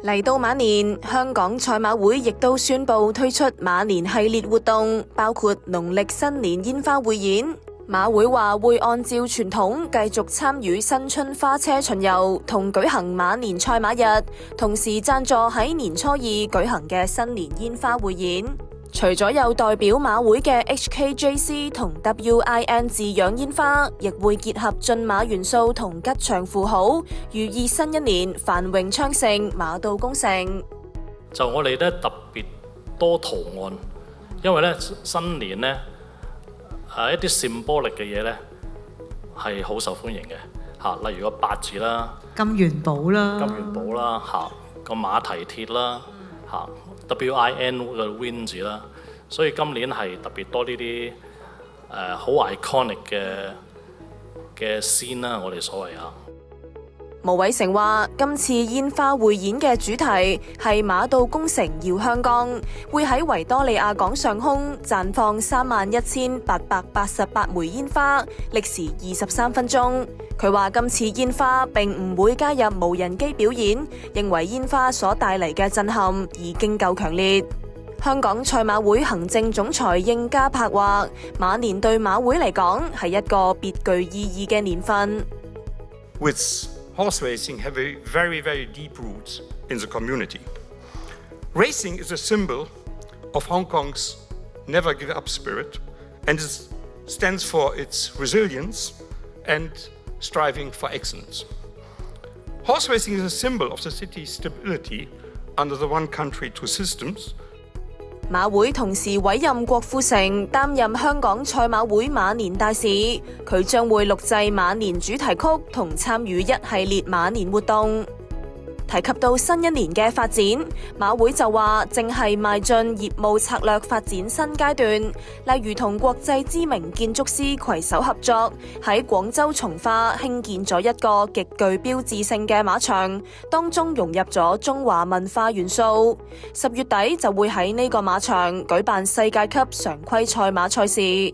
嚟到馬年，香港賽馬會亦都宣布推出馬年系列活動，包括農曆新年煙花匯演。馬會話會按照傳統繼續參與新春花車巡遊同舉行馬年賽馬日，同時贊助喺年初二舉行嘅新年煙花匯演。除咗有代表馬會嘅 HKJC 同 WIN 字樣煙花，亦會結合駿馬元素同吉祥符號，寓意新一年繁榮昌盛、馬到功成。就我哋咧特別多圖案，因為咧新年咧一啲 symbolic 嘅嘢咧係好受歡迎嘅嚇，例如個八字啦、金元寶啦、個馬蹄鐵啦嚇。WIN 個 win 字啦，所以今年係特別多呢啲好 iconic 嘅 scene 啦，我哋所謂啊。毛偉成話：今次煙花匯演嘅主題係馬到功成耀香江，會喺維多利亞港上空綻放31,888枚煙花，歷時23分鐘。佢話今次煙花並唔會加入無人機表演，認為煙花所帶嚟嘅震撼已經夠強烈。香港賽馬會行政總裁應家柏話：馬年對馬會嚟講係一個別具意義嘅年份。Horse racing have a very, very deep roots in the community. Racing is a symbol of Hong Kong's never give up spirit, and it stands for its resilience and striving for excellence. Horse racing is a symbol of the city's stability under the one country, two systems. 馬會同時委任郭富城擔任香港賽馬會馬年大使，佢將會錄製馬年主題曲同參與一系列馬年活動。提及到新一年嘅發展，馬會就話正係邁進業務策略發展新階段，例如同國際知名建築師攜手合作，喺廣州從化興建咗一個極具標誌性嘅馬場，當中融入咗中華文化元素。10月底就會喺呢個馬場舉辦世界級常規賽馬賽事。